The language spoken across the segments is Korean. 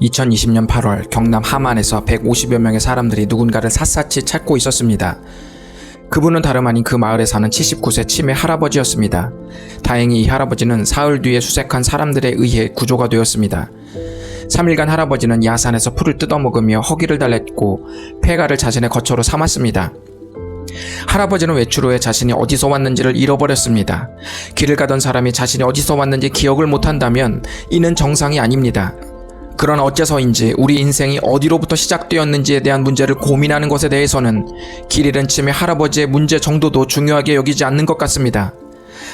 2020년 8월 경남 함안에서 150여 명의 사람들이 누군가를 샅샅이 찾고 있었습니다. 그분은 다름 아닌 그 마을에 사는 79세 치매 할아버지였습니다. 다행히 이 할아버지는 사흘 뒤에 수색한 사람들에 의해 구조가 되었습니다. 3일간 할아버지는 야산에서 풀을 뜯어먹으며 허기를 달랬고 폐가를 자신의 거처로 삼았습니다. 할아버지는 외출 후에 자신이 어디서 왔는지를 잃어버렸습니다. 길을 가던 사람이 자신이 어디서 왔는지 기억을 못한다면 이는 정상이 아닙니다. 그러나 어째서인지 우리 인생이 어디로부터 시작되었는지에 대한 문제를 고민하는 것에 대해서는 길 잃은 치매 할아버지의 문제 정도도 중요하게 여기지 않는 것 같습니다.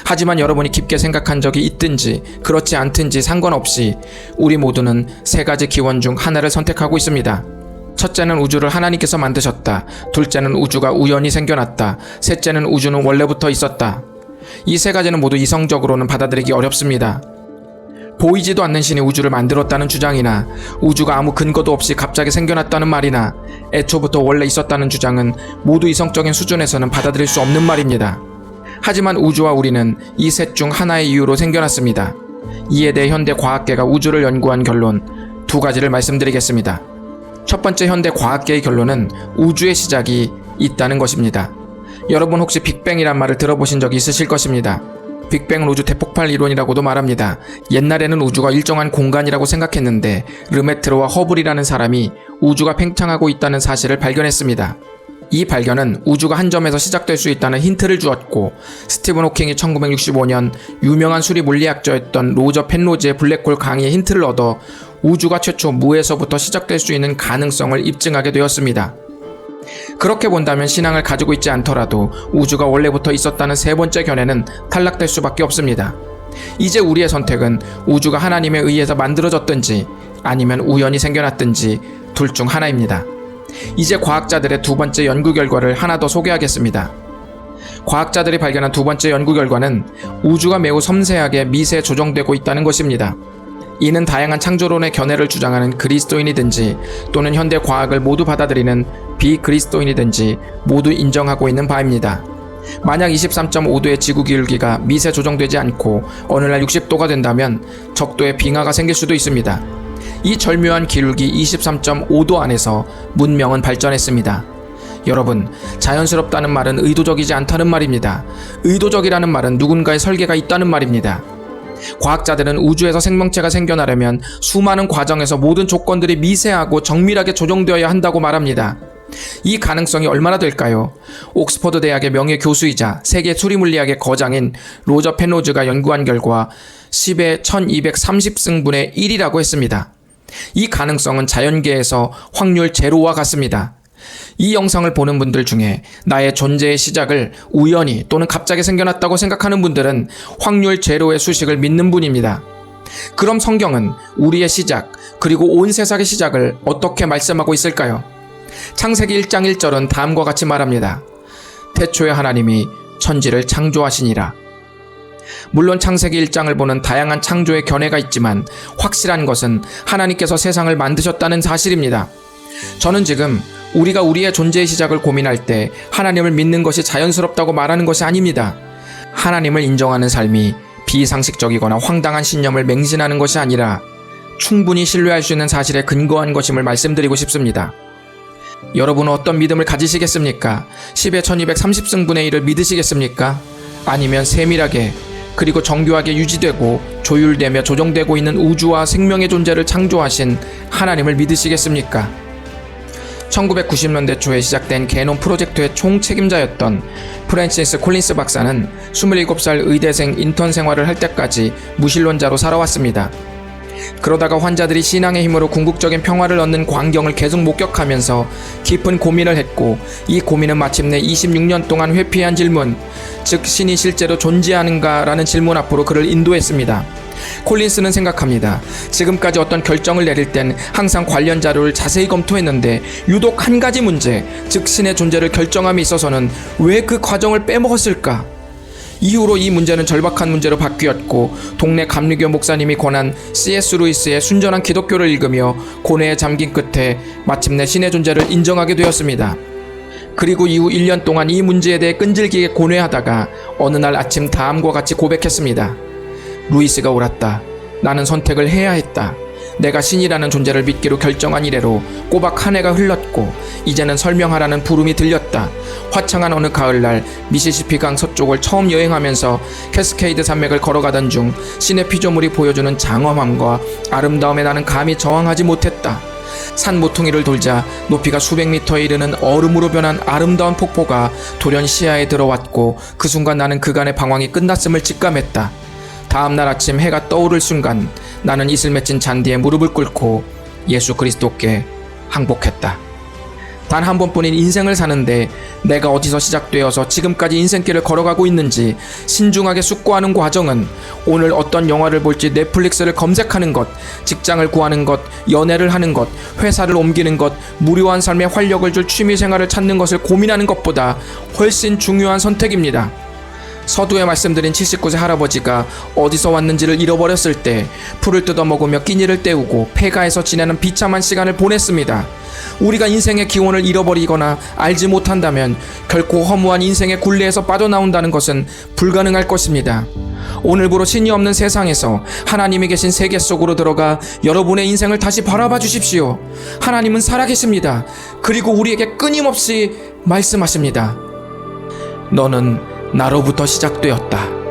하지만 여러분이 깊게 생각한 적이 있든지 그렇지 않든지 상관없이 우리 모두는 세 가지 기원 중 하나를 선택하고 있습니다. 첫째는 우주를 하나님께서 만드셨다. 둘째는 우주가 우연히 생겨났다. 셋째는 우주는 원래부터 있었다. 이 세 가지는 모두 이성적으로는 받아들이기 어렵습니다. 보이지도 않는 신이 우주를 만들었다는 주장이나 우주가 아무 근거도 없이 갑자기 생겨났다는 말이나 애초부터 원래 있었다는 주장은 모두 이성적인 수준에서는 받아들일 수 없는 말입니다. 하지만 우주와 우리는 이 셋 중 하나의 이유로 생겨났습니다. 이에 대해 현대 과학계가 우주를 연구한 결론 두 가지를 말씀드리겠습니다. 첫 번째 현대 과학계의 결론은 우주의 시작이 있다는 것입니다. 여러분 혹시 빅뱅이란 말을 들어보신 적이 있으실 것입니다. 빅뱅은 우주 대폭발 이론이라고도 말합니다. 옛날에는 우주가 일정한 공간이라고 생각했는데 르메트르와 허블이라는 사람이 우주가 팽창하고 있다는 사실을 발견했습니다. 이 발견은 우주가 한 점에서 시작될 수 있다는 힌트를 주었고 스티븐 호킹이 1965년 유명한 수리 물리학자였던 로저 펜로즈의 블랙홀 강의의 힌트를 얻어 우주가 최초 무에서부터 시작될 수 있는 가능성을 입증하게 되었습니다. 그렇게 본다면 신앙을 가지고 있지 않더라도 우주가 원래부터 있었다는 세 번째 견해는 탈락될 수밖에 없습니다. 이제 우리의 선택은 우주가 하나님에 의해서 만들어졌든지 아니면 우연히 생겨났든지 둘 중 하나입니다. 이제 과학자들의 두 번째 연구 결과를 하나 더 소개하겠습니다. 과학자들이 발견한 두 번째 연구 결과는 우주가 매우 섬세하게 미세 조정되고 있다는 것입니다. 이는 다양한 창조론의 견해를 주장하는 그리스도인이든지 또는 현대 과학을 모두 받아들이는 비그리스도인이든지 모두 인정하고 있는 바입니다. 만약 23.5도의 지구 기울기가 미세 조정되지 않고 어느 날 60도가 된다면 적도의 빙하가 생길 수도 있습니다. 이 절묘한 기울기 23.5도 안에서 문명은 발전했습니다. 여러분, 자연스럽다는 말은 의도적이지 않다는 말입니다. 의도적이라는 말은 누군가의 설계가 있다는 말입니다. 과학자들은 우주에서 생명체가 생겨나려면 수많은 과정에서 모든 조건들이 미세하고 정밀하게 조정되어야 한다고 말합니다. 이 가능성이 얼마나 될까요? 옥스퍼드 대학의 명예 교수이자 세계 수리물리학의 거장인 로저 펜로즈가 연구한 결과 10의 1230승분의 1이라고 했습니다. 이 가능성은 자연계에서 확률 제로와 같습니다. 이 영상을 보는 분들 중에 나의 존재의 시작을 우연히 또는 갑자기 생겨났다고 생각하는 분들은 확률 제로의 수식을 믿는 분입니다. 그럼 성경은 우리의 시작 그리고 온 세상의 시작을 어떻게 말씀하고 있을까요? 창세기 1장 1절은 다음과 같이 말합니다. 태초에 하나님이 천지를 창조하시니라. 물론 창세기 1장을 보는 다양한 창조의 견해가 있지만 확실한 것은 하나님께서 세상을 만드셨다는 사실입니다. 저는 지금 우리가 우리의 존재의 시작을 고민할 때 하나님을 믿는 것이 자연스럽다고 말하는 것이 아닙니다. 하나님을 인정하는 삶이 비상식적이거나 황당한 신념을 맹신하는 것이 아니라 충분히 신뢰할 수 있는 사실에 근거한 것임을 말씀드리고 싶습니다. 여러분은 어떤 믿음을 가지시겠습니까? 10의 1230승분의 1을 믿으시겠습니까? 아니면 세밀하게 그리고 정교하게 유지되고 조율되며 조정되고 있는 우주와 생명의 존재를 창조하신 하나님을 믿으시겠습니까? 1990년대 초에 시작된 게놈 프로젝트의 총책임자였던 프랜시스 콜린스 박사는 27살 의대생 인턴 생활을 할 때까지 무신론자로 살아왔습니다. 그러다가 환자들이 신앙의 힘으로 궁극적인 평화를 얻는 광경을 계속 목격하면서 깊은 고민을 했고 이 고민은 마침내 26년 동안 회피한 질문, 즉 신이 실제로 존재하는가라는 질문 앞으로 그를 인도했습니다. 콜린스는 생각합니다. 지금까지 어떤 결정을 내릴 땐 항상 관련 자료를 자세히 검토했는데 유독 한 가지 문제, 즉 신의 존재를 결정함에 있어서는 왜 그 과정을 빼먹었을까? 이후로 이 문제는 절박한 문제로 바뀌었고 동네 감리교 목사님이 권한 C.S. 루이스의 순전한 기독교를 읽으며 고뇌에 잠긴 끝에 마침내 신의 존재를 인정하게 되었습니다. 그리고 이후 1년 동안 이 문제에 대해 끈질기게 고뇌하다가 어느 날 아침 다음과 같이 고백했습니다. 루이스가 옳았다. 나는 선택을 해야 했다. 내가 신이라는 존재를 믿기로 결정한 이래로 꼬박 한 해가 흘렀고 이제는 설명하라는 부름이 들렸다. 화창한 어느 가을날 미시시피 강 서쪽을 처음 여행하면서 캐스케이드 산맥을 걸어가던 중 신의 피조물이 보여주는 장엄함과 아름다움에 나는 감히 저항하지 못했다. 산 모퉁이를 돌자 높이가 수백 미터에 이르는 얼음으로 변한 아름다운 폭포가 돌연 시야에 들어왔고 그 순간 나는 그간의 방황이 끝났음을 직감했다. 다음날 아침 해가 떠오를 순간 나는 이슬 맺힌 잔디에 무릎을 꿇고 예수 그리스도께 항복했다. 단 한 번뿐인 인생을 사는데 내가 어디서 시작되어서 지금까지 인생길을 걸어가고 있는지 신중하게 숙고하는 과정은 오늘 어떤 영화를 볼지 넷플릭스를 검색하는 것, 직장을 구하는 것, 연애를 하는 것, 회사를 옮기는 것, 무료한 삶에 활력을 줄 취미생활을 찾는 것을 고민하는 것보다 훨씬 중요한 선택입니다. 서두에 말씀드린 79세 할아버지가 어디서 왔는지를 잃어버렸을 때 풀을 뜯어먹으며 끼니를 때우고 폐가에서 지내는 비참한 시간을 보냈습니다. 우리가 인생의 기원을 잃어버리거나 알지 못한다면 결코 허무한 인생의 굴레에서 빠져나온다는 것은 불가능할 것입니다. 오늘부로 신이 없는 세상에서 하나님이 계신 세계 속으로 들어가 여러분의 인생을 다시 바라봐 주십시오. 하나님은 살아계십니다. 그리고 우리에게 끊임없이 말씀하십니다. 너는 나로부터 시작되었다.